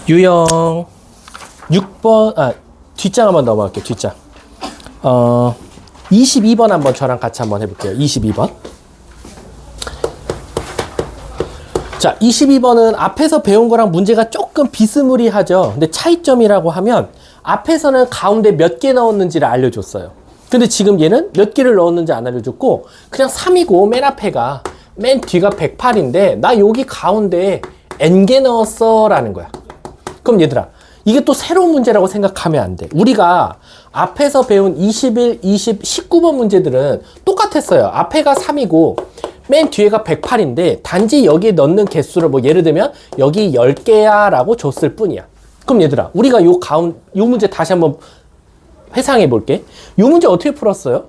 유형 6번, 뒷장 한번 넘어갈게요. 뒷장. 22번 한번 저랑 같이 한번 해볼게요. 22번. 자, 22번은 앞에서 배운 거랑 문제가 조금 비스무리하죠. 근데 차이점이라고 하면 앞에서는 가운데 몇 개 넣었는지를 알려줬어요. 근데 지금 얘는 몇 개를 넣었는지 안 알려줬고 그냥 3이고 맨 앞에가 맨 뒤가 108인데 나 여기 가운데 n개 넣었어 라는 거야. 그럼 얘들아, 이게 또 새로운 문제라고 생각하면 안 돼. 우리가 앞에서 배운 21, 20, 19번 문제들은 똑같았어요. 앞에가 3이고 맨 뒤에가 108인데 단지 여기에 넣는 개수를 뭐 예를 들면 여기 10개야 라고 줬을 뿐이야. 그럼 얘들아, 우리가 요 문제 다시 한번 회상해 볼게. 요 문제 어떻게 풀었어요?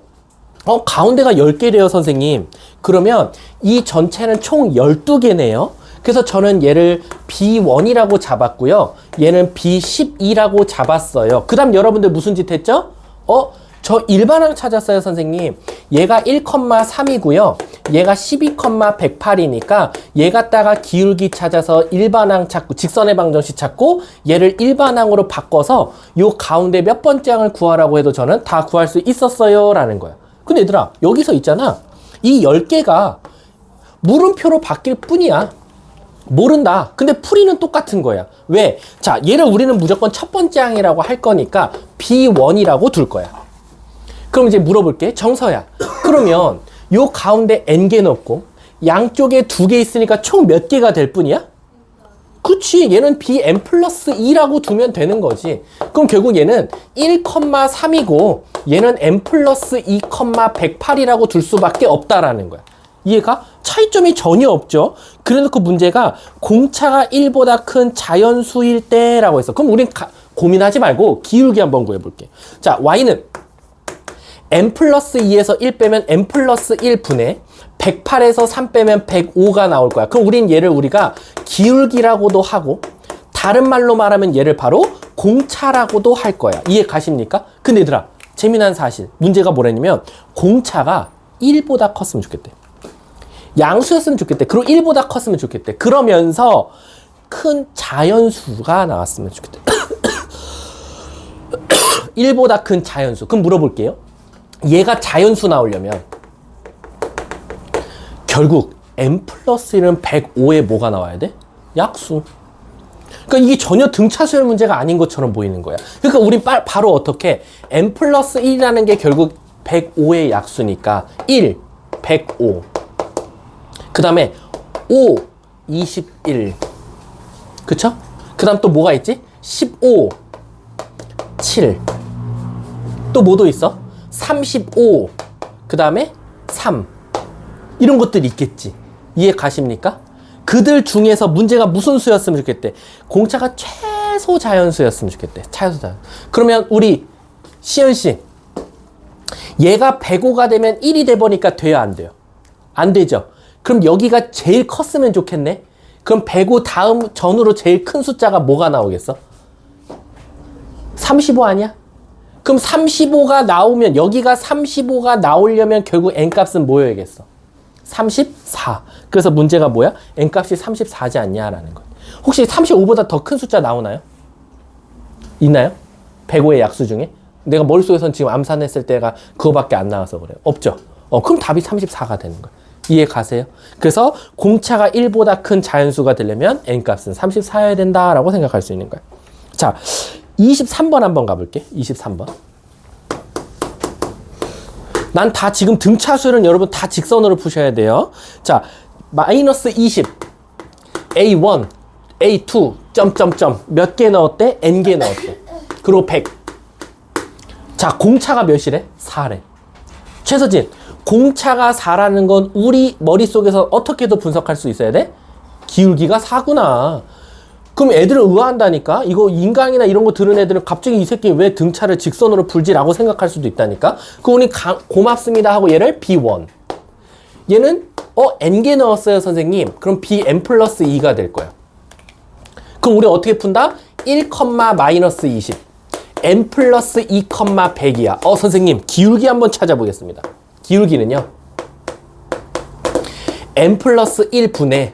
가운데가 10개래요, 선생님. 그러면 이 전체는 총 12개네요. 그래서 저는 얘를 B1이라고 잡았고요. 얘는 B12라고 잡았어요. 그 다음 여러분들 무슨 짓 했죠? 저 일반항 찾았어요, 선생님. 얘가 1,3이고요. 얘가 12,108이니까 얘 갖다가 기울기 찾아서 일반항 찾고 직선의 방정식 찾고 얘를 일반항으로 바꿔서 요 가운데 몇 번째 항을 구하라고 해도 저는 다 구할 수 있었어요 라는 거야. 근데 얘들아, 여기서 있잖아. 이 10개가 물음표로 바뀔 뿐이야. 모른다. 근데 풀이는 똑같은 거야. 왜? 자, 얘를 우리는 무조건 첫 번째 항이라고 할 거니까 B1이라고 둘 거야. 그럼 이제 물어볼게. 정서야. 그러면 요 가운데 n개 넣고 양쪽에 2개 있으니까 총 몇 개가 될 뿐이야? 그치. 얘는 bn 플러스 2라고 두면 되는 거지. 그럼 결국 얘는 1,3이고 얘는 n 플러스 2,108이라고 둘 수밖에 없다라는 거야. 이해가? 차이점이 전혀 없죠. 그래놓고 문제가 공차가 1보다 큰 자연수일 때라고 했어. 그럼 우린 고민하지 말고 기울기 한번 구해볼게. 자, y는 n 플러스 2에서 1 빼면 n 플러스 1분의 108에서 3 빼면 105가 나올 거야. 그럼 우리가 기울기라고도 하고 다른 말로 말하면 얘를 바로 공차라고도 할 거야. 이해 가십니까? 근데 얘들아, 재미난 사실. 문제가 뭐라냐면 공차가 1보다 컸으면 좋겠대. 양수였으면 좋겠대. 그리고 1보다 컸으면 좋겠대. 그러면서 큰 자연수가 나왔으면 좋겠대. 1보다 큰 자연수. 그럼 물어볼게요. 얘가 자연수 나오려면 결국 n 플러스 1은 105에 뭐가 나와야 돼? 약수. 그러니까 이게 전혀 등차수열 문제가 아닌 것처럼 보이는 거야. 그러니까 우린 바로 어떻게 n 플러스 1이라는 게 결국 105의 약수니까 1, 105. 그 다음에 5, 21. 그쵸? 그 다음 또 뭐가 있지? 15, 7. 또 뭐도 있어? 35. 그 다음에 3. 이런 것들이 있겠지. 이해 가십니까? 그들 중에서 문제가 무슨 수였으면 좋겠대? 공차가 최소 자연수였으면 좋겠대. 최소 자연. 그러면 우리 시연씨, 얘가 105가 되면 1이 돼버니까 돼요, 안 돼요? 안 되죠. 그럼 여기가 제일 컸으면 좋겠네. 그럼 105 다음 전후로 제일 큰 숫자가 뭐가 나오겠어? 35 아니야? 그럼 35가 나오면 여기가 35가 나오려면 결국 n값은 뭐여야겠어? 34. 그래서 문제가 뭐야? n값이 34지 않냐라는 거야. 혹시 35보다 더 큰 숫자 나오나요? 있나요? 105의 약수 중에? 내가 머릿속에선 지금 암산했을 때가 그거밖에 안 나와서 그래요. 없죠? 그럼 답이 34가 되는 거야. 이해 가세요? 그래서 공차가 1보다 큰 자연수가 되려면 n값은 34여야 된다라고 생각할 수 있는 거야. 자, 23번 한번 가볼게. 23번. 난 다 지금 등차수열은 여러분 다 직선으로 푸셔야 돼요. 자, 마이너스 20, A1, A2, 점점점 몇 개 넣었대? n개 넣었대. 그리고 100. 자, 공차가 몇이래? 4래. 최서진, 공차가 4라는 건 우리 머릿속에서 어떻게도 분석할 수 있어야 돼? 기울기가 4구나. 그럼 애들은 의아한다니까? 이거 인강이나 이런 거 들은 애들은 갑자기 이 새끼 왜 등차를 직선으로 풀지라고 생각할 수도 있다니까? 그럼 우리 고맙습니다 하고 얘를 B1. 얘는 n개 넣었어요, 선생님. 그럼 bn 플러스 2가 될 거야. 그럼 우리 어떻게 푼다? 1, 마이너스 20. n 플러스 2, 100이야. 선생님, 기울기 한번 찾아보겠습니다. 기울기는요, n 플러스 1분의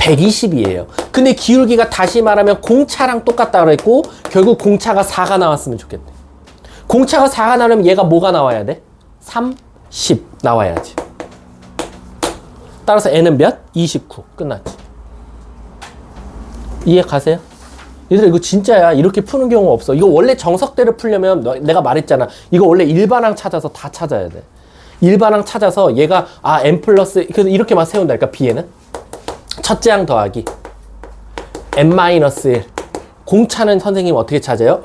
120이에요. 근데 기울기가 다시 말하면 공차랑 똑같다 그랬고 결국 공차가 4가 나왔으면 좋겠대. 공차가 4가 나오면 얘가 뭐가 나와야 돼? 30 나와야지. 따라서 n은 몇? 29. 끝났지. 이해 가세요? 얘들아 이거 진짜야. 이렇게 푸는 경우 없어. 이거 원래 정석대로 풀려면 내가 말했잖아. 이거 원래 일반항 찾아서 다 찾아야 돼. 일반항 찾아서 얘가 n 플러스 그래서 이렇게만 세운다니까. b에는 첫째 항 더하기 n-1 공차는 선생님 어떻게 찾아요?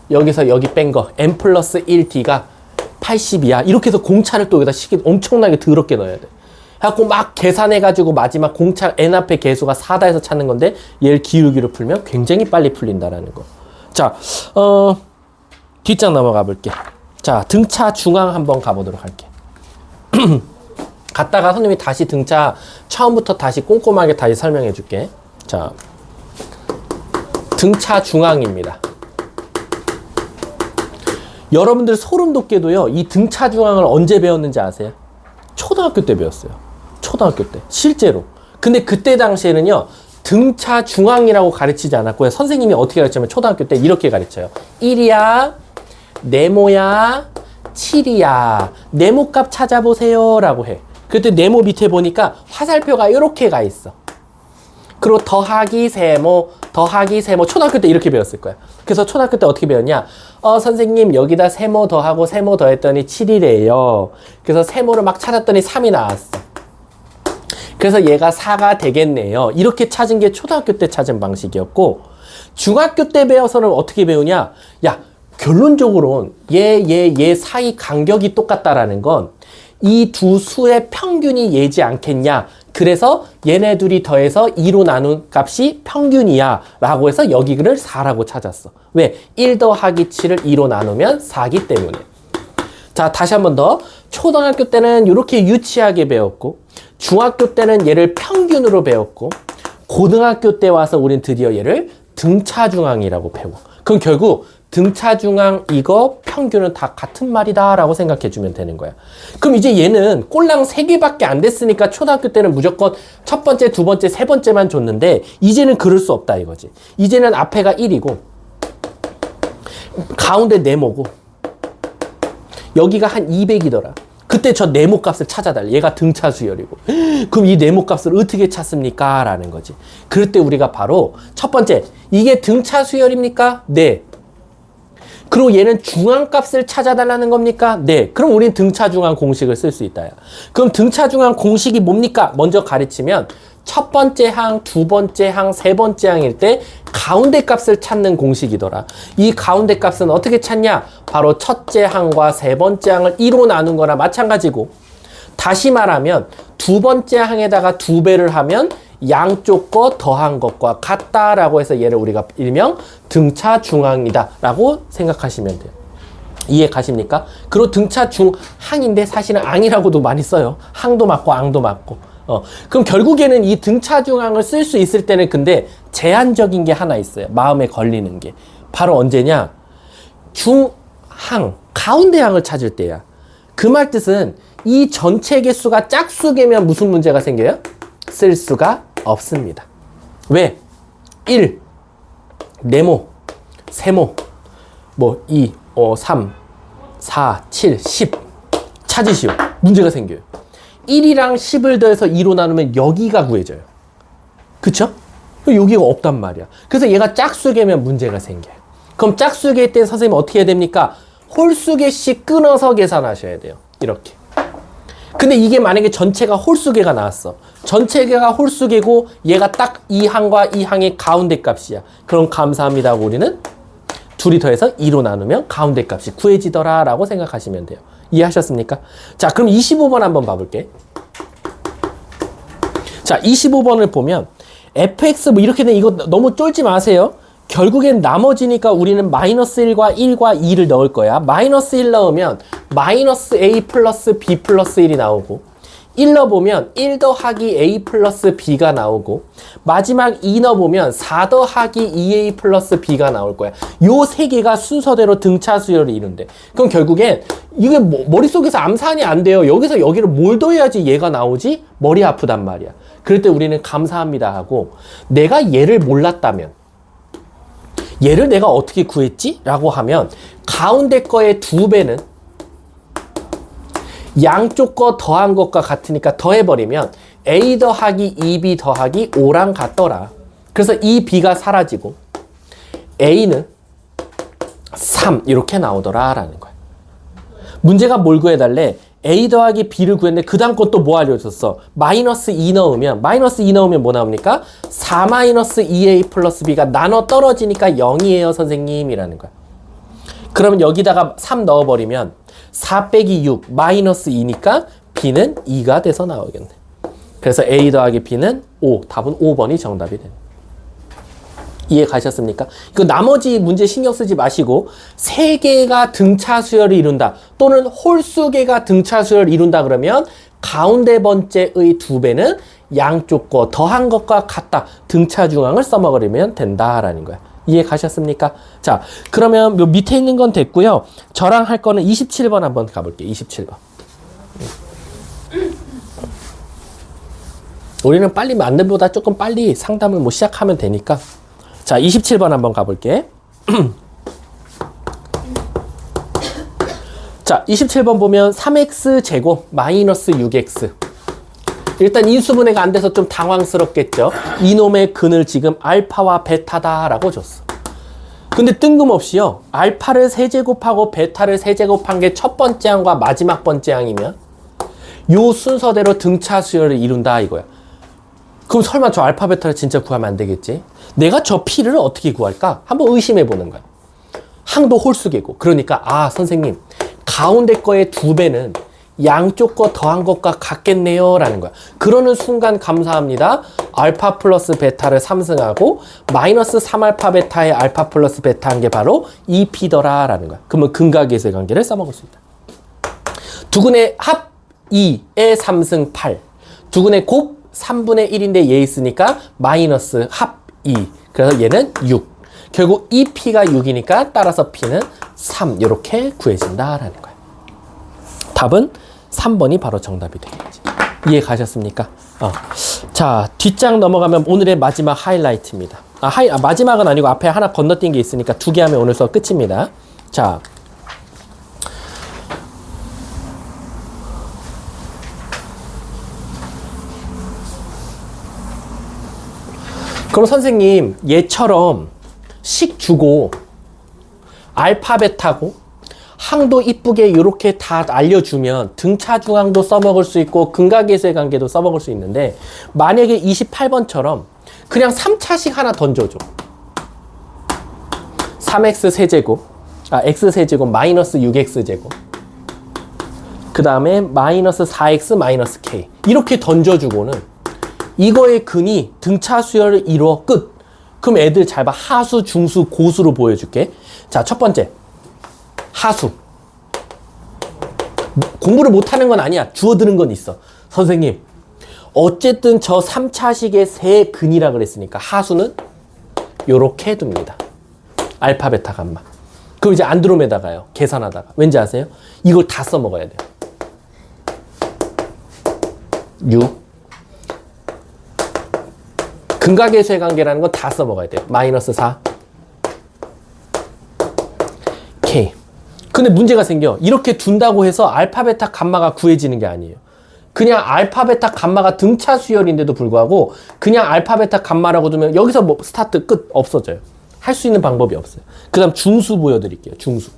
여기서 여기 뺀 거 n 플러스 1d가 80이야. 이렇게 해서 공차를 또 여기다 엄청나게 더럽게 넣어야 돼. 해갖고 막 계산해가지고 마지막 공차 n 앞에 개수가 4다 해서 찾는 건데 얘를 기울기로 풀면 굉장히 빨리 풀린다라는 거. 자, 뒷장 넘어가 볼게. 자, 등차 중앙 한번 가보도록 할게. 갔다가 선생님이 다시 등차 처음부터 다시 꼼꼼하게 다시 설명해 줄게. 자, 등차 중앙입니다. 여러분들 소름 돋게도요, 이 등차 중앙을 언제 배웠는지 아세요? 초등학교 때 배웠어요. 초등학교 때. 실제로. 근데 그때 당시에는요, 등차 중앙이라고 가르치지 않았고요. 선생님이 어떻게 가르치냐면 초등학교 때 이렇게 가르쳐요. 1이야, 네모야, 7이야. 네모값 찾아보세요. 라고 해. 그때 네모 밑에 보니까 화살표가 이렇게 가 있어. 그리고 더하기 세모, 더하기 세모. 초등학교 때 이렇게 배웠을 거야. 그래서 초등학교 때 어떻게 배웠냐? 선생님 여기다 세모 더하고 세모 더했더니 7이래요. 그래서 세모를 막 찾았더니 3이 나왔어. 그래서 얘가 4가 되겠네요. 이렇게 찾은 게 초등학교 때 찾은 방식이었고, 중학교 때 배워서는 어떻게 배우냐? 야, 결론적으로는 얘 사이 간격이 똑같다라는 건 이 두 수의 평균이 얘지 않겠냐. 그래서 얘네 둘이 더해서 2로 나눈 값이 평균이야 라고 해서 여기를 4라고 찾았어. 왜? 1 더하기 7을 2로 나누면 4기 때문에. 자, 다시 한 번 더. 초등학교 때는 이렇게 유치하게 배웠고, 중학교 때는 얘를 평균으로 배웠고, 고등학교 때 와서 우린 드디어 얘를 등차중앙이라고 배워. 그럼 결국 등차중앙 이거 평균은 다 같은 말이다 라고 생각해 주면 되는 거야. 그럼 이제 얘는 꼴랑 3개밖에 안 됐으니까 초등학교 때는 무조건 첫 번째, 두 번째, 세 번째만 줬는데 이제는 그럴 수 없다 이거지. 이제는 앞에가 1이고 가운데 네모고 여기가 한 200이더라. 그때 저 네모 값을 찾아달래. 얘가 등차 수열이고. 그럼 이 네모 값을 어떻게 찾습니까? 라는 거지. 그럴 때 우리가 바로 첫 번째, 이게 등차 수열입니까? 네. 그리고 얘는 중앙값을 찾아달라는 겁니까? 네. 그럼 우린 등차중앙 공식을 쓸 수 있다. 그럼 등차중앙 공식이 뭡니까? 먼저 가르치면 첫 번째 항, 두 번째 항, 세 번째 항일 때 가운데 값을 찾는 공식이더라. 이 가운데 값은 어떻게 찾냐? 바로 첫째 항과 세 번째 항을 2로 나눈 거나 마찬가지고, 다시 말하면 두 번째 항에다가 2배를 하면 양쪽 거 더한 것과 같다라고 해서 얘를 우리가 일명 등차 중항이다 라고 생각하시면 돼요. 이해 가십니까? 그리고 등차 중항인데 사실은 앙이라고도 많이 써요. 항도 맞고 앙도 맞고. 그럼 결국에는 이 등차 중항을 쓸 수 있을 때는 근데 제한적인 게 하나 있어요. 마음에 걸리는 게. 바로 언제냐? 중항, 가운데 항을 찾을 때야. 그 말 뜻은 이 전체 개수가 짝수개면 무슨 문제가 생겨요? 쓸 수가 없습니다. 왜? 1, 네모, 세모, 2, 3, 4, 7, 10 찾으시오. 문제가 생겨요. 1이랑 10을 더해서 2로 나누면 여기가 구해져요. 그쵸? 여기가 없단 말이야. 그래서 얘가 짝수개면 문제가 생겨요. 그럼 짝수개일 때 선생님 어떻게 해야 됩니까? 홀수개씩 끊어서 계산하셔야 돼요. 이렇게. 근데 이게 만약에 전체가 홀수개가 나왔어. 전체가 홀수개고 얘가 딱 이 항과 이 항의 가운데 값이야. 그럼 감사합니다 하고 우리는 둘이 더해서 2로 나누면 가운데 값이 구해지더라 라고 생각하시면 돼요. 이해하셨습니까? 자, 그럼 25번 한번 봐볼게. 자, 25번을 보면 fx 이렇게 된 이거 너무 쫄지 마세요. 결국엔 나머지니까 우리는 마이너스 1과 1과 2를 넣을 거야. 마이너스 1 넣으면 마이너스 a 플러스 b 플러스 1이 나오고, 1 넣어보면 1 더하기 A 플러스 B가 나오고 마지막 2 넣어보면 4 더하기 2A 플러스 B가 나올 거야. 요 세 개가 순서대로 등차 수열을 이룬대. 그럼 결국엔 이게 머릿속에서 암산이 안 돼요. 여기서 여기를 뭘 더해야지 얘가 나오지? 머리 아프단 말이야. 그럴 때 우리는 감사합니다 하고 내가 얘를 몰랐다면 얘를 내가 어떻게 구했지? 라고 하면 가운데 거의 2배는 양쪽 거 더한 것과 같으니까 더해버리면 A 더하기 2B 더하기 5랑 같더라. 그래서 이 B가 사라지고 A는 3 이렇게 나오더라 라는 거야. 문제가 뭘 구해달래? A 더하기 B를 구했는데 그 다음 건 또 뭐 알려줬어? 마이너스 2 넣으면 뭐 나옵니까? 4 마이너스 2A 플러스 B가 나눠 떨어지니까 0이에요 선생님이라는 거야. 그러면 여기다가 3 넣어버리면 4 빼기 6 마이너스 2니까 B는 2가 돼서 나오겠네. 그래서 A 더하기 B는 5. 답은 5번이 정답이 되네. 이해 가셨습니까? 그 나머지 문제 신경 쓰지 마시고 세 개가 등차 수열을 이룬다 또는 홀수 개가 등차 수열을 이룬다 그러면 가운데 번째의 2배는 양쪽 거 더한 것과 같다. 등차 중앙을 써먹으면 된다라는 거야. 이해 가셨습니까? 자, 그러면 밑에 있는 건 됐고요. 저랑 할 거는 27번 한번 가볼게요. 27번. 우리는 빨리 만들보다 조금 빨리 상담을 시작하면 되니까. 자, 27번 한번 가볼게. 자, 27번 보면 3x 제곱 마이너스 6x. 일단 인수분해가 안 돼서 좀 당황스럽겠죠. 이놈의 근을 지금 알파와 베타다라고 줬어. 근데 뜬금없이요. 알파를 세제곱하고 베타를 세제곱한 게 첫 번째 항과 마지막 번째 항이면 요 순서대로 등차 수열을 이룬다 이거야. 그럼 설마 저 알파 베타를 진짜 구하면 안 되겠지? 내가 저 P를 어떻게 구할까? 한번 의심해 보는 거야. 항도 홀수계고. 그러니까 선생님 가운데 거의 2배는 양쪽 거 더한 것과 같겠네요 라는 거야. 그러는 순간 감사합니다. 알파 플러스 베타를 3승하고 마이너스 3알파 베타의 알파 플러스 베타한 게 바로 2P더라 라는 거야. 그러면 근각계수의 관계를 써먹을 수 있다. 두근의 합 2의 3승 8. 두근의 곱 3분의 1인데 얘 있으니까 마이너스 합 2. 그래서 얘는 6. 결국 2P가 6이니까 따라서 P는 3 이렇게 구해진다라는 거예요. 답은 3번이 바로 정답이 되겠지. 이해 가셨습니까? 자, 뒷장 넘어가면 오늘의 마지막 하이라이트입니다. 마지막은 아니고 앞에 하나 건너뛴 게 있으니까 2개 하면 오늘 수업 끝입니다. 자, 그럼 선생님 얘처럼 식 주고 알파 베타고 항도 이쁘게 이렇게 다 알려주면 등차 중항도 써먹을 수 있고 근각계수의 관계도 써먹을 수 있는데 만약에 28번처럼 그냥 3차식 하나 던져줘. 3x 세제곱 x 세제곱 마이너스 6x 제곱 그 다음에 마이너스 4x 마이너스 k 이렇게 던져주고는 이거의 근이 등차 수열을 이루어 끝. 그럼 애들 잘 봐. 하수, 중수, 고수로 보여줄게. 자, 첫 번째. 하수. 공부를 못하는 건 아니야. 주워드는 건 있어. 선생님, 어쨌든 저 3차식의 세 근이라 그랬으니까 하수는 요렇게 둡니다. 알파, 베타, 감마. 그럼 이제 안드로메다가요. 계산하다가. 왠지 아세요? 이걸 다 써먹어야 돼요. 6. 근각계수의 관계라는 건 다 써먹어야 돼요. 마이너스 4. K. 근데 문제가 생겨. 이렇게 둔다고 해서 알파, 베타, 감마가 구해지는 게 아니에요. 그냥 알파, 베타, 감마가 등차 수열인데도 불구하고 그냥 알파, 베타, 감마라고 두면 여기서 스타트 끝 없어져요. 할 수 있는 방법이 없어요. 그 다음 중수 보여드릴게요. 중수.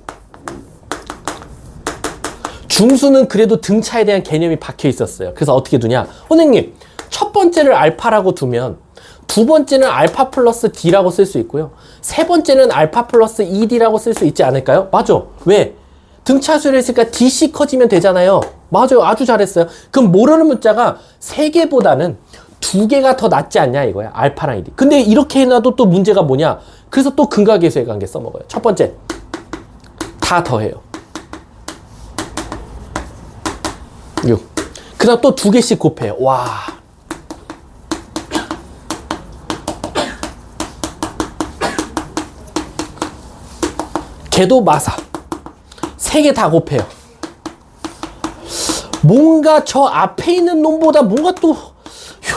중수는 그래도 등차에 대한 개념이 박혀 있었어요. 그래서 어떻게 두냐. 선생님, 첫 번째를 알파라고 두면 두 번째는 알파 플러스 D라고 쓸 수 있고요. 세 번째는 알파 플러스 2D라고 쓸 수 있지 않을까요? 맞아. 왜? 등차 수열을 했으니까 DC 커지면 되잖아요. 맞아요. 아주 잘했어요. 그럼 모르는 문자가 3개보다는 2개가 더 낫지 않냐 이거야. 알파랑 2D. 근데 이렇게 해놔도 또 문제가 뭐냐. 그래서 또 근각계수의 관계 써먹어요. 첫 번째. 다 더해요. 6. 다음 또 두 개씩 곱해요. 와. 걔도 마사. 세 개 다 곱해요. 뭔가 저 앞에 있는 놈보다 뭔가 또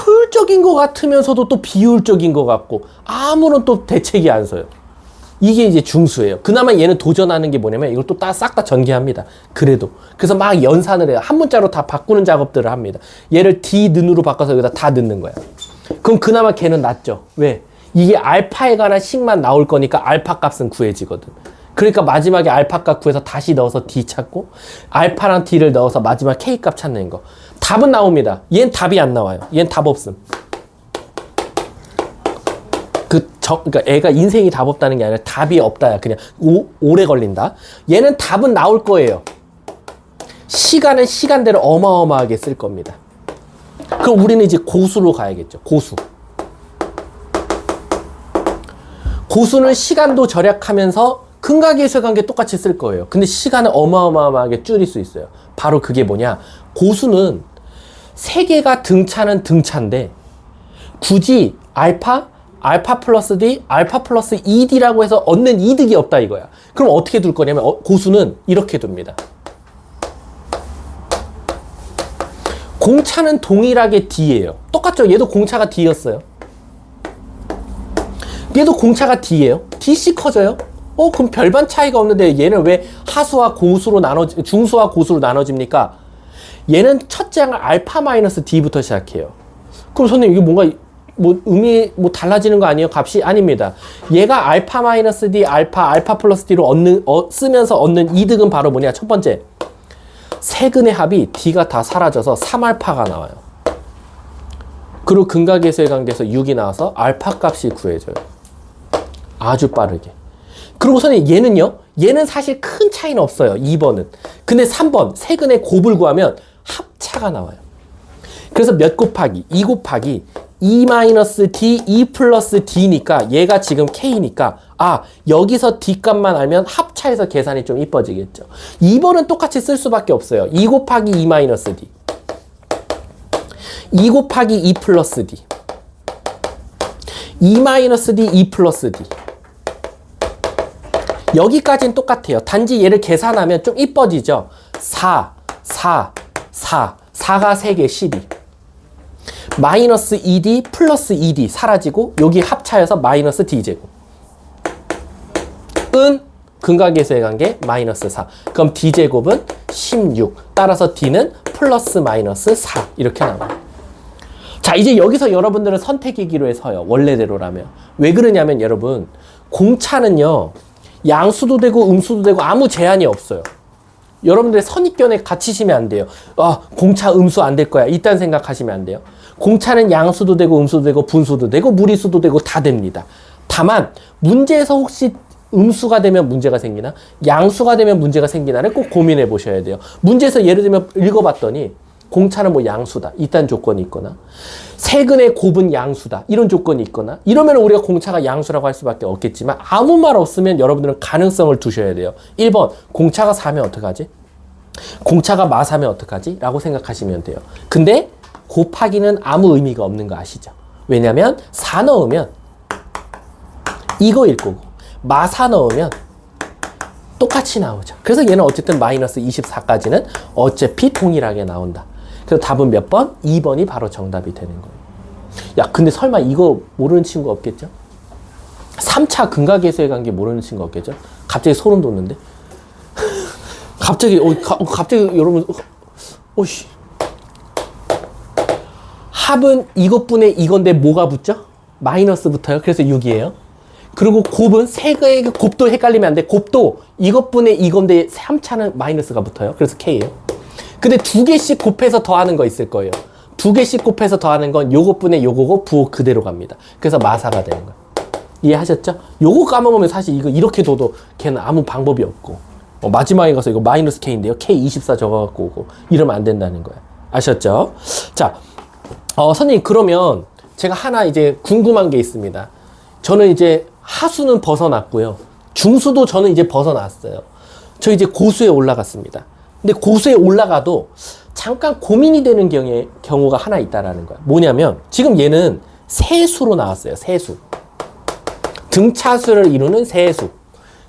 효율적인 것 같으면서도 또 비효율적인 것 같고 아무런 또 대책이 안 서요. 이게 이제 중수예요. 그나마 얘는 도전하는 게 뭐냐면 이걸 또 싹 다 전개합니다. 그래도. 그래서 막 연산을 해요. 한 문자로 다 바꾸는 작업들을 합니다. 얘를 D 는으로 바꿔서 여기다 다 넣는 거야. 그럼 그나마 걔는 낫죠. 왜? 이게 알파에 관한 식만 나올 거니까 알파 값은 구해지거든. 그러니까 마지막에 알파 값 구해서 다시 넣어서 D 찾고 알파랑 D를 넣어서 마지막 K 값 찾는 거. 답은 나옵니다. 얘는 답이 안 나와요. 얘는 답 없음. 그러니까 애가 인생이 답 없다는 게 아니라 답이 없다야. 그냥 오래 걸린다. 얘는 답은 나올 거예요. 시간은 시간대로 어마어마하게 쓸 겁니다. 그럼 우리는 이제 고수로 가야겠죠. 고수. 고수는 시간도 절약하면서 근각계수의 관계 똑같이 쓸 거예요. 근데 시간을 어마어마하게 줄일 수 있어요. 바로 그게 뭐냐. 고수는 세 개가 등차는 등차인데 굳이 알파 플러스 D, 알파 플러스 2D라고 해서 얻는 이득이 없다 이거야. 그럼 어떻게 둘 거냐면 고수는 이렇게 둡니다. 공차는 동일하게 D예요. 똑같죠? 얘도 공차가 D였어요. 얘도 공차가 D예요. DC 커져요? 그럼 별반 차이가 없는데 얘는 왜 하수와 고수로 중수와 고수로 나눠집니까? 얘는 첫째 항을 알파 마이너스 D부터 시작해요. 그럼 선생님 이게 뭔가 의미 달라지는 거 아니에요? 값이? 아닙니다. 얘가 알파 마이너스 D, 알파 플러스 D로 쓰면서 얻는 이득은 바로 뭐냐? 첫 번째, 세근의 합이 D가 다 사라져서 3알파가 나와요. 그리고 근각계수의 관계에서 6이 나와서 알파 값이 구해져요. 아주 빠르게. 그리고 선생님 얘는요? 얘는 사실 큰 차이는 없어요. 2번은. 근데 3번 세근의 곱을 구하면 합차가 나와요. 그래서 몇 곱하기? 2 곱하기 2-D, 2 플러스 D니까 얘가 지금 K니까 여기서 D 값만 알면 합차해서 계산이 좀 이뻐지겠죠. 2번은 똑같이 쓸 수밖에 없어요. 2 곱하기 2-D 2 곱하기 2 플러스 D 2-D, 2 플러스 D 여기까지는 똑같아요. 단지 얘를 계산하면 좀 이뻐지죠. 4가 3개 12 마이너스 2D 플러스 2D 사라지고 여기 합차여서 마이너스 D제곱 은 근각계수의 관계 마이너스 4 그럼 D제곱은 16 따라서 D는 플러스 마이너스 4 이렇게 나와요. 자 이제 여기서 여러분들은 선택의 기로에 서요. 원래대로라면. 왜 그러냐면 여러분 공차는요 양수도 되고 음수도 되고 아무 제한이 없어요. 여러분들의 선입견에 갇히시면 안 돼요. 공차 음수 안 될 거야. 이딴 생각하시면 안 돼요. 공차는 양수도 되고 음수도 되고 분수도 되고 무리수도 되고 다 됩니다. 다만 문제에서 혹시 음수가 되면 문제가 생기나 양수가 되면 문제가 생기나를 꼭 고민해 보셔야 돼요. 문제에서 예를 들면 읽어봤더니 공차는 뭐 양수다. 이딴 조건이 있거나 세근의 곱은 양수다. 이런 조건이 있거나 이러면 우리가 공차가 양수라고 할 수밖에 없겠지만 아무 말 없으면 여러분들은 가능성을 두셔야 돼요. 1번 공차가 4면 어떡하지? 공차가 마사면 어떡하지? 라고 생각하시면 돼요. 근데 곱하기는 아무 의미가 없는 거 아시죠? 왜냐면 4 넣으면 이거일 거고 마사 넣으면 똑같이 나오죠. 그래서 얘는 어쨌든 마이너스 24까지는 어차피 동일하게 나온다. 그래서 답은 몇 번? 2번이 바로 정답이 되는 거예요. 야, 근데 설마 이거 모르는 친구 없겠죠? 3차 근각계수의 관계 모르는 친구 없겠죠? 갑자기 소름 돋는데? 갑자기 여러분, 오씨. 합은 이것분의 이건데 뭐가 붙죠? 마이너스 붙어요. 그래서 6이에요. 그리고 곱은 세 개의 곱도 헷갈리면 안 돼. 곱도 이것분의 이건데 3차는 마이너스가 붙어요. 그래서 K예요. 근데 두 개씩 곱해서 더하는 거 있을 거예요. 두 개씩 곱해서 더하는 건 요것분의 요거고 부호 그대로 갑니다. 그래서 마사가 되는 거예요. 이해하셨죠? 요거 까먹으면 사실 이거 이렇게 둬도 걔는 아무 방법이 없고 마지막에 가서 이거 마이너스 K인데요. K24 적어갖고 오고 이러면 안 된다는 거예요. 아셨죠? 자, 선생님 그러면 제가 하나 이제 궁금한 게 있습니다. 저는 이제 하수는 벗어났고요. 중수도 저는 이제 벗어났어요. 저 이제 고수에 올라갔습니다. 근데 고수에 올라가도 잠깐 고민이 되는 경우가 하나 있다라는 거야. 뭐냐면 지금 얘는 세수로 나왔어요. 세수. 등차수를 이루는 세수.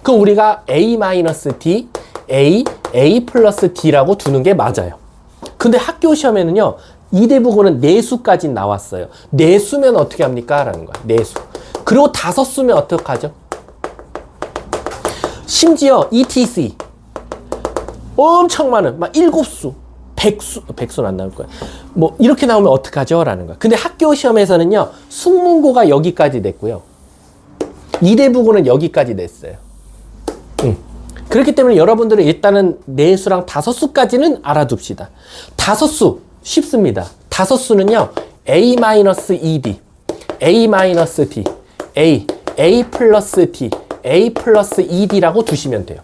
그럼 우리가 A-D, A 플러스 D라고 두는 게 맞아요. 근데 학교 시험에는요, 이 대부분은 내수까지 나왔어요. 내수면 어떻게 합니까? 라는 거야. 내수. 그리고 다섯 수면 어떡하죠? 심지어 ETC. 엄청 많은, 막 7수, 100수는 안 나올 거야. 뭐, 이렇게 나오면 어떡하죠? 라는 거야. 근데 학교 시험에서는요, 숙문고가 여기까지 됐고요. 이 대부분은 여기까지 냈어요. 그렇기 때문에 여러분들은 일단은 내수랑 다섯 수까지는 알아둡시다. 다섯 수 쉽습니다. 다섯 수는요, A-ED, A-D, A 플러스 D, A 플러스 ED라고 두시면 돼요.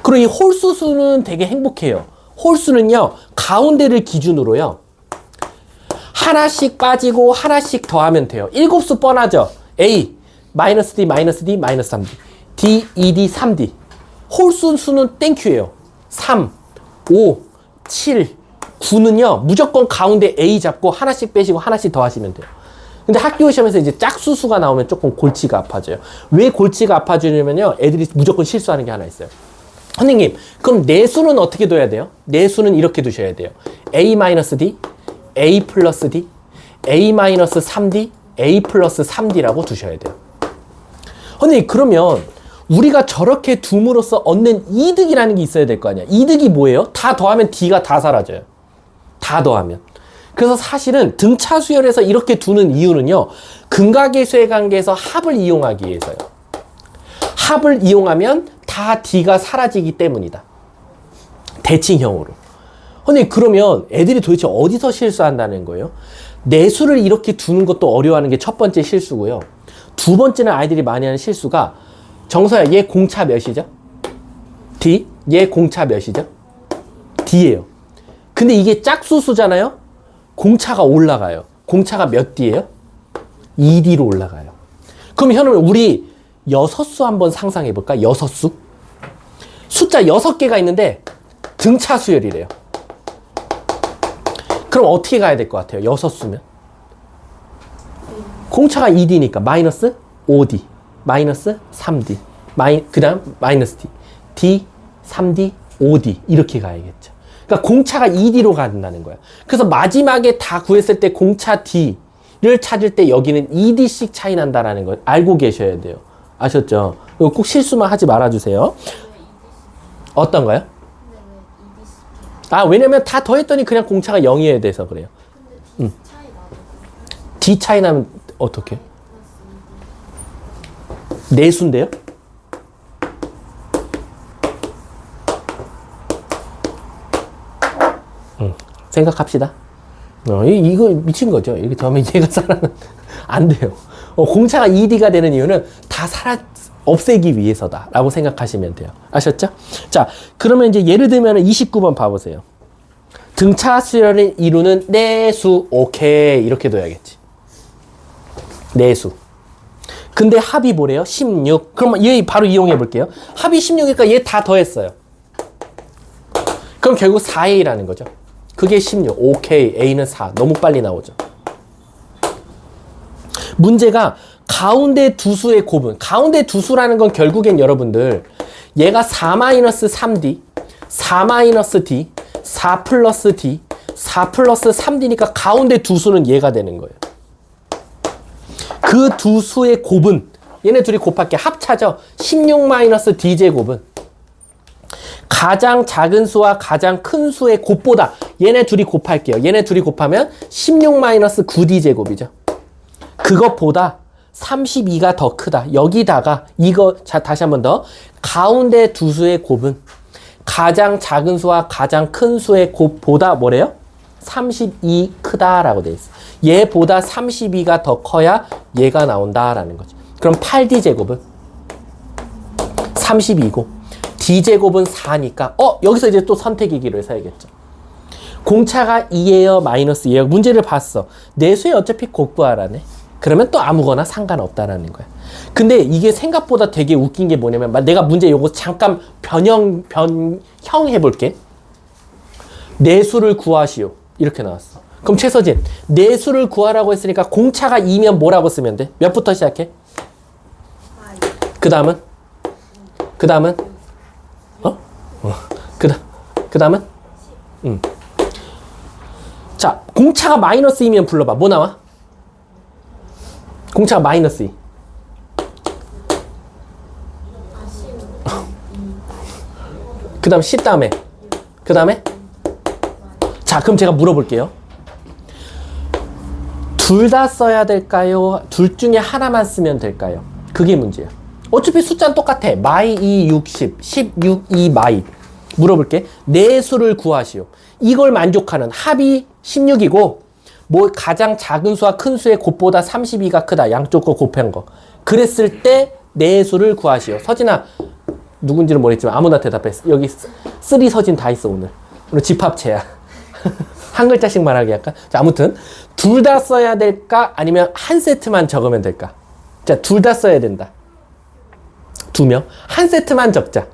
그리고 이 홀수 수는 되게 행복해요. 홀수는요, 가운데를 기준으로요, 하나씩 빠지고 하나씩 더하면 돼요. 7수 뻔하죠? A, 마이너스 D, 마이너스 D, 마이너스 3D. D, ED, 3D. 홀수 수는 땡큐예요. 3, 5, 7, 9는요, 무조건 가운데 A 잡고 하나씩 빼시고 하나씩 더 하시면 돼요. 근데 학교 시험에서 이제 짝수수가 나오면 조금 골치가 아파져요. 왜 골치가 아파지냐면요, 애들이 무조건 실수하는 게 하나 있어요. 선생님, 그럼 내수는 어떻게 둬야 돼요? 내수는 이렇게 두셔야 돼요. A-D, A 플러스 D, A-3D, A 플러스 3D라고 두셔야 돼요. 선생님, 그러면 우리가 저렇게 둠으로써 얻는 이득이라는 게 있어야 될 거 아니야. 이득이 뭐예요? 다 더하면 D가 다 사라져요. 다 더하면. 그래서 사실은 등차 수열에서 이렇게 두는 이유는요, 근각계수의 관계에서 합을 이용하기 위해서요. 합을 이용하면 다 D가 사라지기 때문이다. 대칭형으로. 근데 그러면 애들이 도대체 어디서 실수한다는 거예요? 내수를 이렇게 두는 것도 어려워하는 게 첫 번째 실수고요. 두 번째는 아이들이 많이 하는 실수가, 정서야, 얘 공차 몇이죠? D? 얘 공차 몇이죠? D예요. 근데 이게 짝수수잖아요? 공차가 올라가요. 공차가 몇 D예요? 2D로 올라가요. 그럼 현우, 우리 6수 한번 상상해 볼까? 6수? 숫자 6개가 있는데 등차 수열이래요. 그럼 어떻게 가야 될 것 같아요? 6수면? 공차가 2D니까 마이너스 5D, 마이너스 3D, 그 다음 마이너스 D, D, 3D, 5D 이렇게 가야겠죠. 그러니까 공차가 2D로 간다는 거야. 그래서 마지막에 다 구했을 때 공차 D를 찾을 때 여기는 2D씩 차이 난다는 걸 알고 계셔야 돼요. 아셨죠? 이거 꼭 실수만 하지 말아주세요. 어떤가요? 아, 왜냐면 다 더했더니 그냥 공차가 0이어야 돼서 그래요. D 차이 나면 어떻게? 내수인데요? 생각합시다. 이거 미친 거죠. 이렇게 더하면 얘가 안 돼요. 공차가 2D가 되는 이유는 다 없애기 위해서다 라고 생각하시면 돼요. 아셨죠? 자, 그러면 이제 예를 들면 29번 봐보세요. 등차 수열을 이루는 내수. 오케이, 이렇게 둬야겠지. 내수. 근데 합이 뭐래요? 16. 그럼 얘 바로 이용해 볼게요. 합이 16이니까 얘 다 더했어요. 그럼 결국 4A라는 거죠. 그게 16. 오케이, A는 4. 너무 빨리 나오죠. 문제가 가운데 두 수의 곱은, 가운데 두 수라는 건 결국엔 여러분들, 얘가 4-3D, 4-D, 4 플러스 D, 4 플러스 3D니까 가운데 두 수는 얘가 되는 거예요. 그 두 수의 곱은, 얘네 둘이 곱할게. 합차죠. 16-D제곱은 가장 작은 수와 가장 큰 수의 곱보다, 얘네 둘이 곱할게요. 얘네 둘이 곱하면 16-9D제곱이죠. 그것보다 32가 더 크다. 여기다가 이거, 자, 다시 한 번 더. 가운데 두 수의 곱은 가장 작은 수와 가장 큰 수의 곱보다 뭐래요? 32 크다라고 되어 있어. 얘보다 32가 더 커야 얘가 나온다라는 거지. 그럼 8D제곱은 32고 D제곱은 4니까 여기서 이제 또 선택이기를 써야겠죠. 공차가 2예요, 마이너스 2예요? 문제를 봤어. 내수에 어차피 곱구하라네. 그러면 또 아무거나 상관없다라는 거야. 근데 이게 생각보다 되게 웃긴 게 뭐냐면, 내가 문제 요거 잠깐 변형 해볼게. 내수를 구하시오. 이렇게 나왔어. 그럼 최서진, 내수를 구하라고 했으니까 공차가 2면 뭐라고 쓰면 돼? 몇부터 시작해? 그 다음은? 그 다음은? 그 다음은? 자, 공차가 마이너스 2면 불러봐. 뭐 나와? 공차가 마이너스 2. 그 다음 C 다음에. 그 다음에? 자, 그럼 제가 물어볼게요. 둘 다 써야 될까요? 둘 중에 하나만 쓰면 될까요? 그게 문제야. 어차피 숫자는 똑같아. 마이 2, 60, 16, 2 마이. 물어볼게. 내수를 구하시오. 이걸 만족하는 합이 16이고 뭐 가장 작은 수와 큰 수의 곱보다 32가 크다. 양쪽 거 곱한 거. 그랬을 때 내수를 구하시오. 서진아, 누군지는 모르겠지만 아무나 대답했어. 여기 3 서진 다 있어 오늘. 오늘 집합체야. 한 글자씩 말하게 할까? 자, 아무튼 둘 다 써야 될까? 아니면 한 세트만 적으면 될까? 자, 둘 다 써야 된다. 2명. 한 세트만 적자.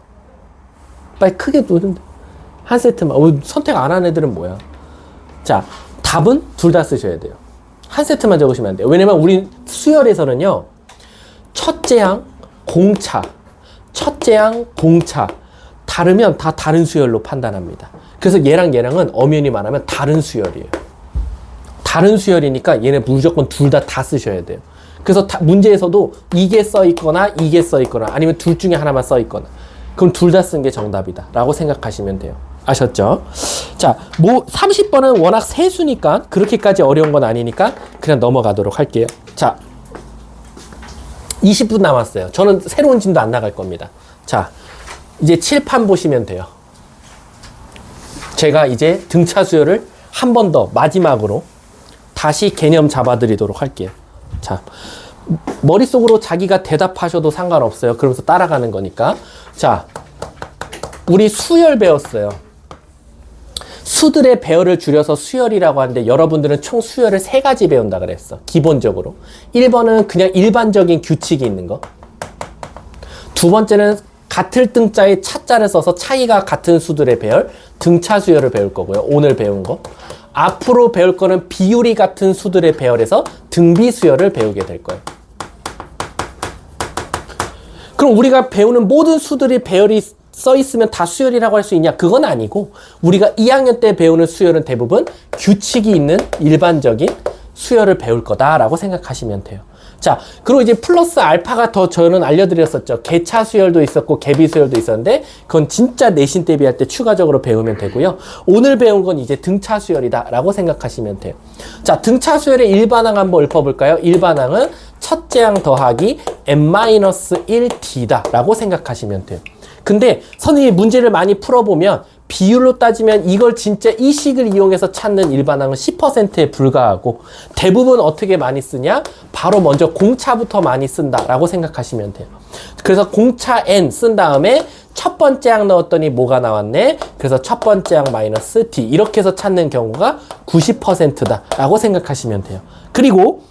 빨리 크게 누른다. 한 세트만. 선택 안 한 애들은 뭐야? 자, 답은 둘 다 쓰셔야 돼요. 한 세트만 적으시면 안 돼요. 왜냐면 우리 수열에서는요. 첫째 항, 공차. 첫째 항, 공차. 다르면 다 다른 수열로 판단합니다. 그래서 얘랑 얘랑은 엄연히 말하면 다른 수열이에요. 다른 수열이니까 얘네 무조건 둘 다 쓰셔야 돼요. 그래서 문제에서도 이게 써 있거나 이게 써 있거나 아니면 둘 중에 하나만 써 있거나 그럼 둘 다 쓴 게 정답이다 라고 생각하시면 돼요. 아셨죠? 자, 뭐 30번은 워낙 세수니까 그렇게까지 어려운 건 아니니까 그냥 넘어가도록 할게요. 자, 20분 남았어요. 저는 새로운 진도 안 나갈 겁니다. 자, 이제 칠판 보시면 돼요. 제가 이제 등차 수열을 한 번 더 마지막으로 다시 개념 잡아드리도록 할게요. 자, 머릿속으로 자기가 대답하셔도 상관없어요. 그러면서 따라가는 거니까. 자, 우리 수열 배웠어요. 수들의 배열을 줄여서 수열이라고 하는데 여러분들은 총 수열을 3가지 배운다 그랬어. 기본적으로. 1번은 그냥 일반적인 규칙이 있는 거. 두 번째는 같을 등자에 차자를 써서 차이가 같은 수들의 배열, 등차 수열을 배울 거고요. 오늘 배운 거. 앞으로 배울 거는 비율이 같은 수들의 배열에서 등비 수열을 배우게 될 거예요. 그럼 우리가 배우는 모든 수들이 배열이 써 있으면 다 수열이라고 할 수 있냐? 그건 아니고 우리가 2학년 때 배우는 수열은 대부분 규칙이 있는 일반적인 수열을 배울 거다라고 생각하시면 돼요. 자, 그리고 이제 플러스 알파가 더 저는 알려드렸었죠. 개차 수열도 있었고 개비 수열도 있었는데 그건 진짜 내신 대비할 때 추가적으로 배우면 되고요. 오늘 배운 건 이제 등차 수열이다 라고 생각하시면 돼요. 자, 등차 수열의 일반항 한번 읊어볼까요? 일반항은 첫째 항 더하기 n-1d다 라고 생각하시면 돼요. 근데 선생님이 문제를 많이 풀어보면 비율로 따지면 이걸 진짜 이 식을 이용해서 찾는 일반항은 10%에 불과하고 대부분 어떻게 많이 쓰냐? 바로 먼저 공차부터 많이 쓴다라고 생각하시면 돼요. 그래서 공차 n 쓴 다음에 첫 번째 항 넣었더니 뭐가 나왔네? 그래서 첫 번째 항 마이너스 d 이렇게 해서 찾는 경우가 90%다라고 생각하시면 돼요. 그리고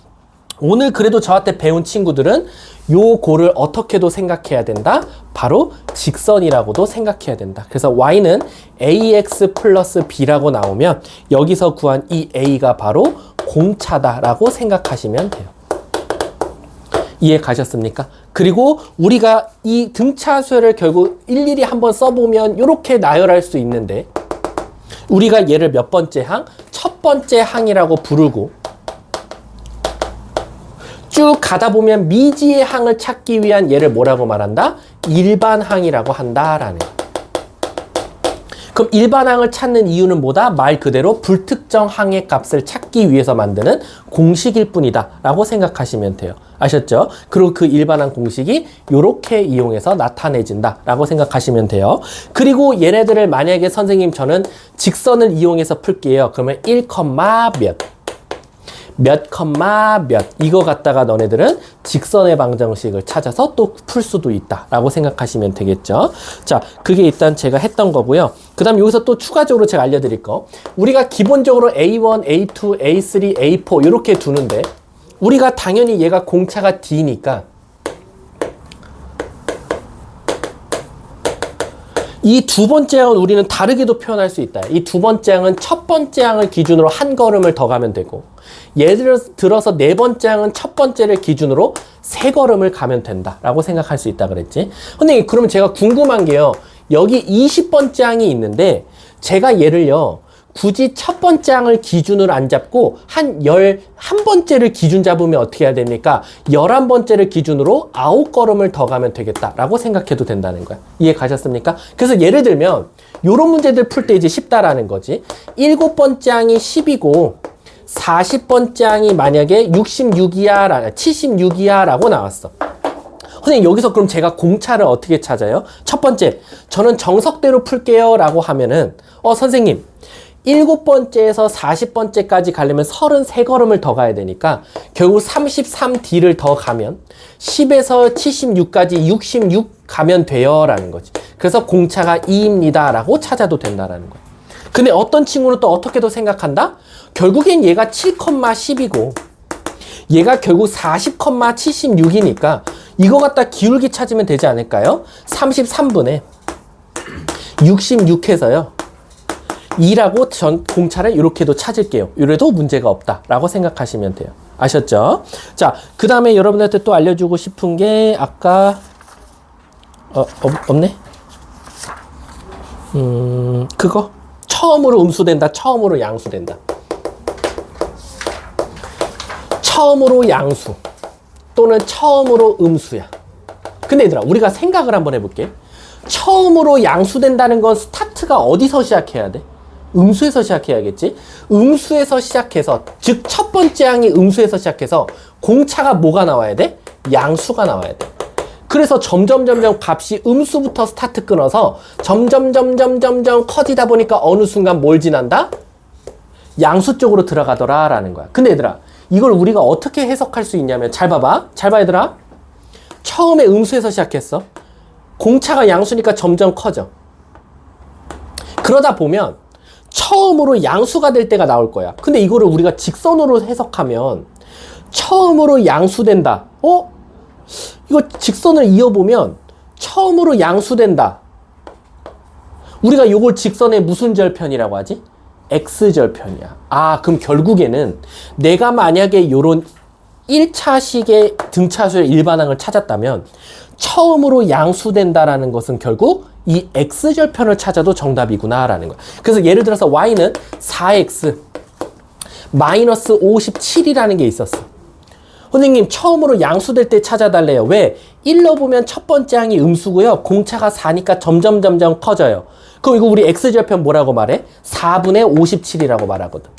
오늘 그래도 저한테 배운 친구들은 요 고를 어떻게도 생각해야 된다? 바로 직선이라고도 생각해야 된다. 그래서 y는 ax 플러스 b라고 나오면 여기서 구한 이 a가 바로 공차다라고 생각하시면 돼요. 이해 가셨습니까? 그리고 우리가 이 등차 수열을 결국 일일이 한번 써보면 이렇게 나열할 수 있는데 우리가 얘를 몇 번째 항? 첫 번째 항이라고 부르고 쭉 가다 보면 미지의 항을 찾기 위한 얘를 뭐라고 말한다? 일반항이라고 한다라는. 그럼 일반항을 찾는 이유는 뭐다? 말 그대로 불특정 항의 값을 찾기 위해서 만드는 공식일 뿐이다 라고 생각하시면 돼요. 아셨죠? 그리고 그 일반항 공식이 이렇게 이용해서 나타내진다 라고 생각하시면 돼요. 그리고 얘네들을 만약에 선생님 저는 직선을 이용해서 풀게요. 그러면 1, 몇 컴마 몇 이거 갖다가 너네들은 직선의 방정식을 찾아서 또 풀 수도 있다 라고 생각하시면 되겠죠. 자, 그게 일단 제가 했던 거고요. 그 다음 여기서 또 추가적으로 제가 알려드릴 거, 우리가 기본적으로 A1, A2, A3, A4 이렇게 두는데 우리가 당연히 얘가 공차가 D니까 이 두 번째 항은 우리는 다르게도 표현할 수 있다. 이 두 번째 항은 첫 번째 항을 기준으로 한 걸음을 더 가면 되고, 예를 들어서 네 번째 항은 첫 번째를 기준으로 세 걸음을 가면 된다라고 생각할 수 있다 그랬지. 근데 그러면 제가 궁금한 게요. 여기 20번째 항이 있는데 제가 얘를요, 굳이 첫 번째 항을 기준으로 안 잡고 한 11번째를 기준 잡으면 어떻게 해야 됩니까? 11번째를 기준으로 9걸음을 더 가면 되겠다라고 생각해도 된다는 거야. 이해 가셨습니까? 그래서 예를 들면 이런 문제들 풀 때 이제 쉽다라는 거지. 7번째 항이 10이고 40번째 항이 만약에 66이야, 76이야 라고 나왔어. 선생님 여기서 그럼 제가 공차를 어떻게 찾아요? 첫 번째, 저는 정석대로 풀게요 라고 하면은 선생님 7번째에서 40번째까지 가려면 33걸음을 더 가야 되니까 결국 33D를 더 가면 10에서 76까지 66 가면 돼요 라는 거지. 그래서 공차가 2입니다 라고 찾아도 된다라는 거야. 근데 어떤 친구는 또 어떻게도 생각한다? 결국엔 얘가 7,10이고 얘가 결국 40,76이니까 이거 갖다 기울기 찾으면 되지 않을까요? 33분의 66해서요 2라고 전 공차를 이렇게도 찾을게요. 이래도 문제가 없다라고 생각하시면 돼요. 아셨죠? 자, 그 다음에 여러분들한테 또 알려주고 싶은 게 아까 없네? 그거 처음으로 음수된다, 처음으로 양수된다. 처음으로 양수 또는 처음으로 음수야. 근데 얘들아, 우리가 생각을 한번 해볼게. 처음으로 양수된다는 건 스타트가 어디서 시작해야 돼? 음수에서 시작해야겠지? 음수에서 시작해서, 즉 첫 번째 항이 음수에서 시작해서 공차가 뭐가 나와야 돼? 양수가 나와야 돼. 그래서 점점 값이 음수부터 스타트 끊어서 점점 커지다 보니까 어느 순간 뭘 지난다? 양수 쪽으로 들어가더라 라는 거야. 근데 얘들아, 이걸 우리가 어떻게 해석할 수 있냐면, 잘 봐봐 얘들아. 처음에 음수에서 시작했어. 공차가 양수니까 점점 커져. 그러다 보면 처음으로 양수가 될 때가 나올 거야. 근데 이거를 우리가 직선으로 해석하면 처음으로 양수된다. 이거 직선을 이어보면 처음으로 양수된다. 우리가 이걸 직선의 무슨 절편이라고 하지? X절편이야. 그럼 결국에는 내가 만약에 요런 1차식의 등차수의 일반항을 찾았다면 처음으로 양수된다라는 것은 결국 이 X절편을 찾아도 정답이구나 라는 거야. 그래서 예를 들어서 Y는 4X 마이너스 57이라는 게 있었어. 선생님 처음으로 양수될 때 찾아달래요. 왜? 1로 보면 첫 번째 항이 음수고요. 공차가 4니까 점점 커져요. 그럼 이거 우리 X절편 뭐라고 말해? 4분의 57이라고 말하거든.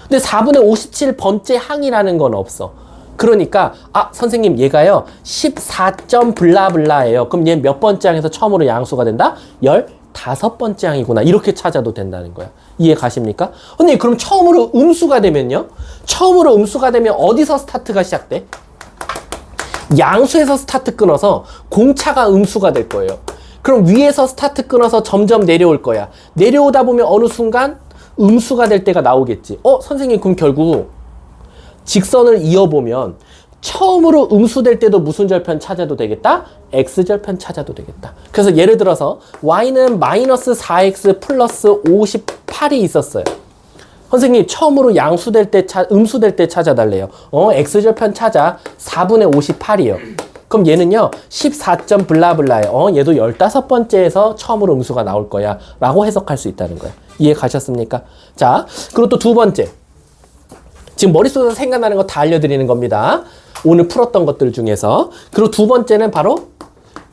근데 4분의 57번째 항이라는 건 없어. 그러니까 선생님 얘가요 14점 블라블라예요. 그럼 얘 몇 번째 항에서 처음으로 양수가 된다? 15번째 항이구나. 이렇게 찾아도 된다는 거야. 이해 가십니까? 근데 그럼 처음으로 음수가 되면요? 처음으로 음수가 되면 어디서 스타트가 시작돼? 양수에서 스타트 끊어서 공차가 음수가 될 거예요. 그럼 위에서 스타트 끊어서 점점 내려올 거야. 내려오다 보면 어느 순간 음수가 될 때가 나오겠지. 선생님 그럼 결국 직선을 이어보면 처음으로 음수될 때도 무슨 절편 찾아도 되겠다? X절편 찾아도 되겠다. 그래서 예를 들어서 Y는 마이너스 4X 플러스 58이 있었어요. 선생님 처음으로 양수될 때 음수될 때 찾아달래요. X절편 찾아. 4분의 58이요. 그럼 얘는요 14점 블라블라예요. 얘도 15번째에서 처음으로 음수가 나올 거야 라고 해석할 수 있다는 거야. 이해 가셨습니까? 자, 그리고 또 두 번째, 지금 머릿속에서 생각나는 거 다 알려드리는 겁니다. 오늘 풀었던 것들 중에서. 그리고 두 번째는 바로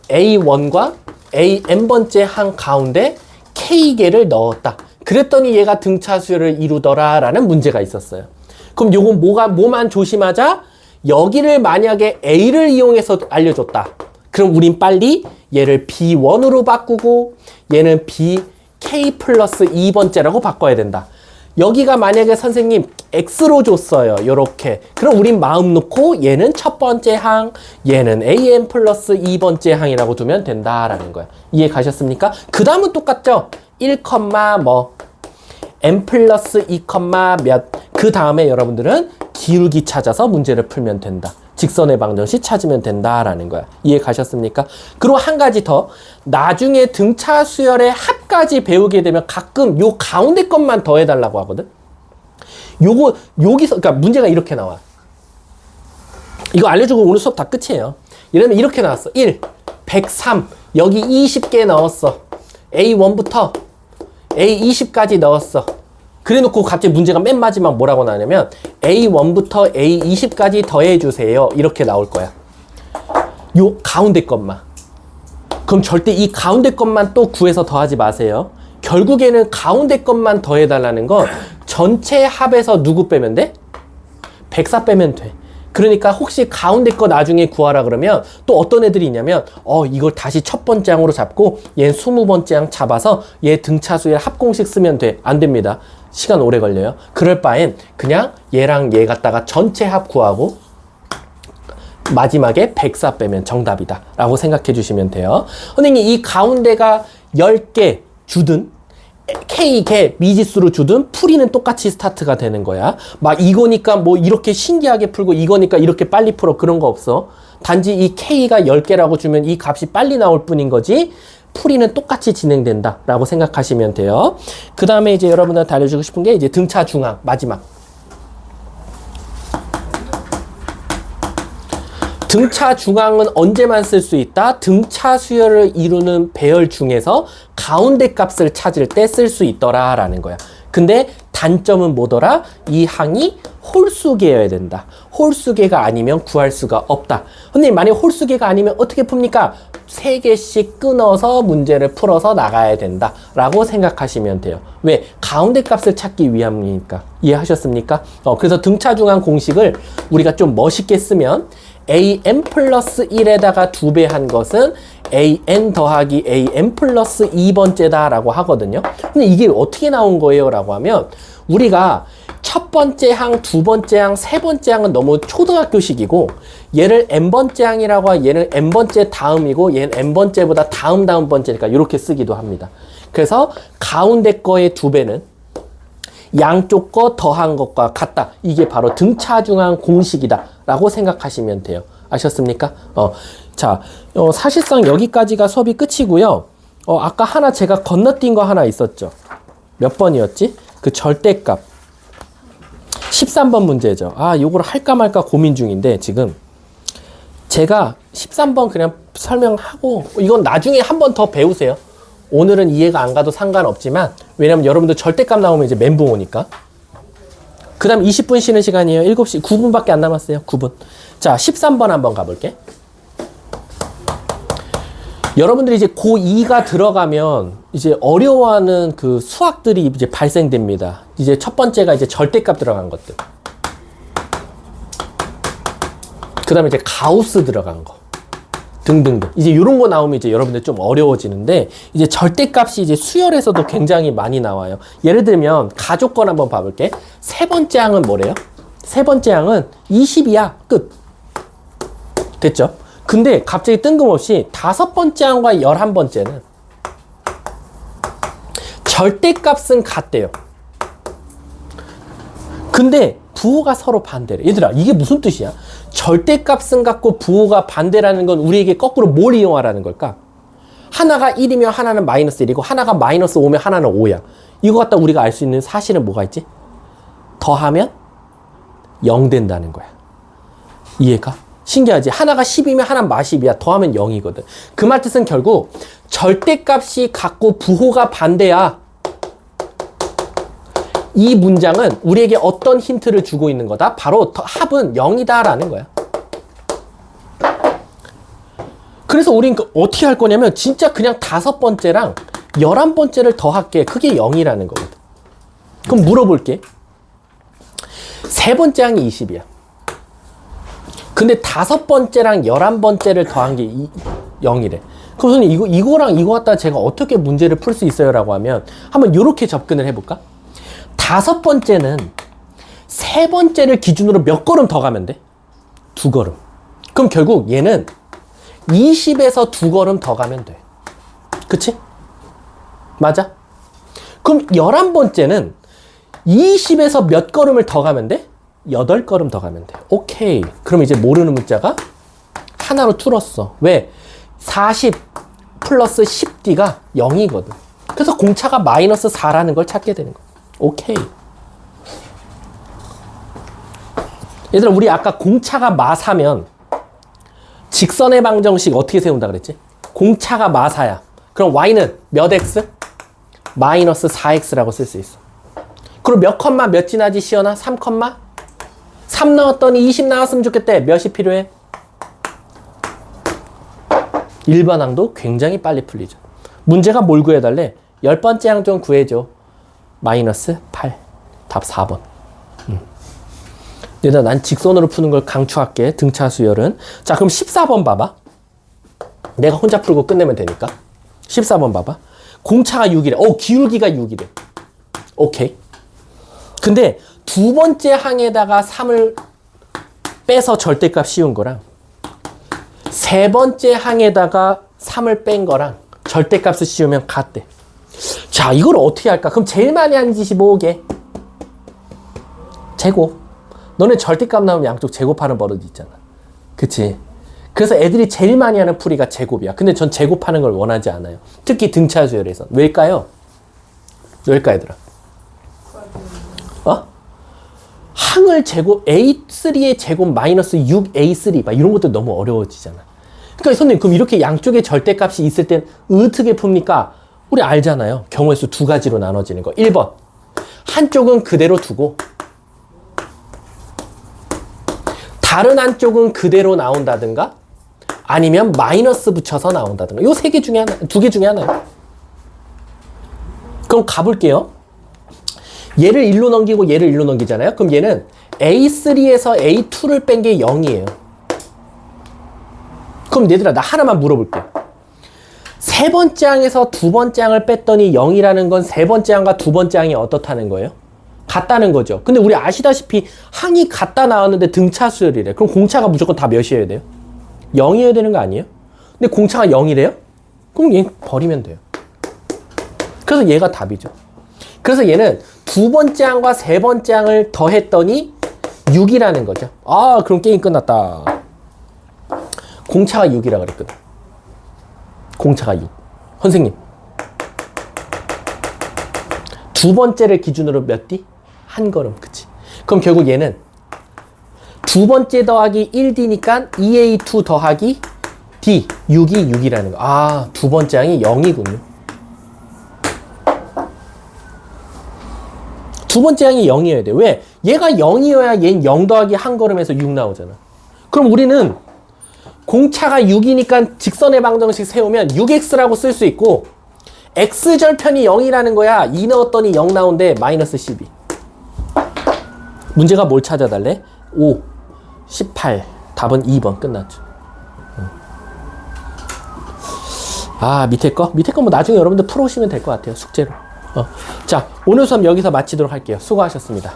A1과 AN번째 항 가운데 K개를 넣었다. 그랬더니 얘가 등차수열을 이루더라 라는 문제가 있었어요. 그럼 요건 뭐만 조심하자? 여기를 만약에 A를 이용해서 알려줬다. 그럼 우린 빨리 얘를 B1으로 바꾸고 얘는 BK 플러스 2번째라고 바꿔야 된다. 여기가 만약에 선생님 X로 줬어요. 요렇게. 그럼 우린 마음 놓고 얘는 첫 번째 항, 얘는 AN 플러스 2번째 항이라고 두면 된다라는 거야. 이해 가셨습니까? 그 다음은 똑같죠? 1, N 플러스 2, 몇. 그 다음에 여러분들은 기울기 찾아서 문제를 풀면 된다. 직선의 방정식 찾으면 된다라는 거야. 이해 가셨습니까? 그리고 한 가지 더. 나중에 등차 수열의 합까지 배우게 되면 가끔 요 가운데 것만 더해달라고 하거든. 요거 여기서 그러니까 문제가 이렇게 나와. 이거 알려주고 오늘 수업 다 끝이에요. 예를 들면 이렇게 나왔어. 1, 103 여기 20개 넣었어. A1부터 A20까지 넣었어. 그래 놓고 갑자기 문제가 맨 마지막 뭐라고 나오냐면 A1부터 A20까지 더해주세요. 이렇게 나올 거야. 요 가운데 것만. 그럼 절대 이 가운데 것만 또 구해서 더하지 마세요. 결국에는 가운데 것만 더해달라는 건 전체 합에서 누구 빼면 돼? 104 빼면 돼. 그러니까 혹시 가운데 거 나중에 구하라 그러면 또 어떤 애들이 있냐면 이걸 다시 첫 번째 항으로 잡고 얘 20번째 항 잡아서 얘 등차수열 합공식 쓰면 돼. 안 됩니다. 시간 오래 걸려요. 그럴 바엔 그냥 얘랑 얘 갖다가 전체 합 구하고 마지막에 104 빼면 정답이다 라고 생각해 주시면 돼요. 선생님 이 가운데가 10개 주든 K개 미지수로 주든 풀이는 똑같이 스타트가 되는 거야. 막 이거니까 뭐 이렇게 신기하게 풀고 이거니까 이렇게 빨리 풀어 그런 거 없어. 단지 이 K가 10개라고 주면 이 값이 빨리 나올 뿐인 거지 풀이는 똑같이 진행된다 라고 생각하시면 돼요. 그 다음에 이제 여러분들한테 알려주고 싶은 게 이제 등차 중앙 마지막. 등차 중앙은 언제만 쓸 수 있다? 등차 수열을 이루는 배열 중에서 가운데 값을 찾을 때 쓸 수 있더라 라는 거야. 근데 단점은 뭐더라? 이 항이 홀수계여야 된다. 홀수계가 아니면 구할 수가 없다. 근데 만약 홀수계가 아니면 어떻게 풉니까? 3개씩 끊어서 문제를 풀어서 나가야 된다 라고 생각하시면 돼요. 왜? 가운데 값을 찾기 위함이니까. 이해하셨습니까? 그래서 등차 중앙 공식을 우리가 좀 멋있게 쓰면 an 플러스 1에다가 2배 한 것은 an 더하기 an 플러스 2번째다 라고 하거든요. 근데 이게 어떻게 나온 거예요? 라고 하면 우리가 첫 번째 항, 두 번째 항, 세 번째 항은 너무 초등학교식이고 얘를 n번째 항이라고 하고 얘는 n번째 다음이고 얘는 n번째보다 다음 번째니까 이렇게 쓰기도 합니다. 그래서 가운데 거의 2배는 양쪽 거 더한 것과 같다. 이게 바로 등차 중앙 공식이다 라고 생각하시면 돼요. 아셨습니까? 자, 사실상 여기까지가 수업이 끝이고요. 아까 하나 제가 건너뛴 거 하나 있었죠. 몇 번이었지? 그 절대값 13번 문제죠. 요걸 할까 말까 고민 중인데 지금 제가 13번 그냥 설명하고 이건 나중에 한 번 더 배우세요. 오늘은 이해가 안 가도 상관없지만 왜냐면 여러분들 절대값 나오면 이제 멘붕 오니까. 그 다음 20분 쉬는 시간이에요. 7시 9분밖에 안 남았어요. 9분. 자, 13번 한번 가볼게. 여러분들이 이제 고2가 들어가면 이제 어려워하는 그 수학들이 이제 발생됩니다. 이제 첫 번째가 이제 절대값 들어간 것들. 그 다음에 이제 가우스 들어간 거. 등등등. 이제 이런 거 나오면 이제 여러분들 좀 어려워지는데 이제 절대값이 이제 수열에서도 굉장히 많이 나와요. 예를 들면 가족권 한번 봐볼게. 세 번째 항은 뭐래요? 세 번째 항은 20이야. 끝. 됐죠? 근데 갑자기 뜬금없이 다섯 번째 항과 11번째는 절대값은 같대요. 근데 부호가 서로 반대래. 얘들아, 이게 무슨 뜻이야? 절대값은 같고 부호가 반대라는 건 우리에게 거꾸로 뭘 이용하라는 걸까? 하나가 1이면 하나는 마이너스 1이고 하나가 마이너스 5면 하나는 5야. 이거 갖다 우리가 알 수 있는 사실은 뭐가 있지? 더하면 0 된다는 거야. 이해가? 신기하지? 하나가 10이면 하나는 마10이야. 더하면 0이거든. 그 말 뜻은 결국 절대값이 같고 부호가 반대야. 이 문장은 우리에게 어떤 힌트를 주고 있는 거다? 바로 합은 0이다 라는 거야. 그래서 우린 어떻게 할 거냐면 진짜 그냥 다섯 번째랑 11번째를 더할게. 그게 0이라는 거거든. 그럼 물어볼게. 세 번째 항이 20이야. 근데 다섯 번째랑 11번째를 더한 게 0이래. 그럼 선생님 이거랑 이거 갖다 제가 어떻게 문제를 풀 수 있어요? 라고 하면 한번 이렇게 접근을 해볼까? 다섯 번째는 세 번째를 기준으로 몇 걸음 더 가면 돼? 2걸음. 그럼 결국 얘는 20에서 2걸음 더 가면 돼. 그치? 맞아? 그럼 11번째는 20에서 몇 걸음을 더 가면 돼? 8걸음 더 가면 돼. 오케이. 그럼 이제 모르는 문자가 하나로 줄었어. 왜? 40 플러스 10D가 0이거든. 그래서 공차가 마이너스 4라는 걸 찾게 되는 거야. 오케이. 얘들아, 우리 아까 공차가 마사면 직선의 방정식 어떻게 세운다 그랬지? 공차가 마사야. 그럼 y는 몇 x? 마이너스 4x라고 쓸 수 있어. 그럼 몇 컴마 몇 지나지 시연아? 3 컴마? 3 나왔더니 20 나왔으면 좋겠대. 몇이 필요해? 1번항도 굉장히 빨리 풀리죠. 문제가 뭘 구해달래? 10번째 항 좀 구해줘. 마이너스 8. 답 4번. 얘들아, 난 직선으로 푸는 걸 강추할게. 등차 수열은. 자, 그럼 14번 봐봐. 내가 혼자 풀고 끝내면 되니까. 14번 봐봐. 공차가 6이래. 오, 기울기가 6이래. 오케이. 근데 두 번째 항에다가 3을 빼서 절대값 씌운 거랑 세 번째 항에다가 3을 뺀 거랑 절대값을 씌우면 같대. 자, 이걸 어떻게 할까? 그럼 제일 많이 하는 짓이 뭐게? 제곱. 너네 절대값 나오면 양쪽 제곱하는 버릇이 있잖아. 그치? 그래서 애들이 제일 많이 하는 풀이가 제곱이야. 근데 전 제곱하는 걸 원하지 않아요. 특히 등차 수열에서. 왜일까요? 왜일까, 얘들아? 어? 항을 제곱, A3의 제곱 마이너스 6A3 막 이런 것도 너무 어려워지잖아. 그러니까 선생님, 그럼 이렇게 양쪽에 절대값이 있을 땐 어떻게 풉니까? 우리 알잖아요. 경우의 수 두 가지로 나눠지는 거. 1번. 한쪽은 그대로 두고 다른 한쪽은 그대로 나온다든가 아니면 마이너스 붙여서 나온다든가. 요 세 개 중에 하나, 두 개 중에 하나요. 그럼 가볼게요. 얘를 1로 넘기고 얘를 1로 넘기잖아요. 그럼 얘는 A3에서 A2를 뺀 게 0이에요. 그럼 얘들아, 나 하나만 물어볼게. 세 번째 항에서 두 번째 항을 뺐더니 0이라는 건 세 번째 항과 두 번째 항이 어떻다는 거예요? 같다는 거죠. 근데 우리 아시다시피 항이 같다 나왔는데 등차 수열이래. 그럼 공차가 무조건 다 몇이어야 돼요? 0이어야 되는 거 아니에요? 근데 공차가 0이래요? 그럼 얘 버리면 돼요. 그래서 얘가 답이죠. 그래서 얘는 두 번째 항과 세 번째 항을 더했더니 6이라는 거죠. 아, 그럼 게임 끝났다. 공차가 6이라 그랬거든. 공차가 6. 선생님, 두 번째를 기준으로 몇 D? 한 걸음. 그치? 그럼 결국 얘는 두 번째 더하기 1D니까 2A2 더하기 D. 6이 6이라는 거. 아, 두 번째 항이 0이군요. 두 번째 항이 0이어야 돼. 왜? 얘가 0이어야 얘는 0 더하기 한 걸음에서 6 나오잖아. 그럼 우리는 공차가 6이니까 직선의 방정식 세우면 6x라고 쓸 수 있고 x절편이 0이라는 거야. 2 넣었더니 0 나온대. 마이너스 12. 문제가 뭘 찾아달래? 5, 18. 답은 2번. 끝났죠. 아, 밑에 거 뭐 나중에 여러분들 풀어오시면 될 것 같아요. 숙제로. 자, 오늘 수업 여기서 마치도록 할게요. 수고하셨습니다.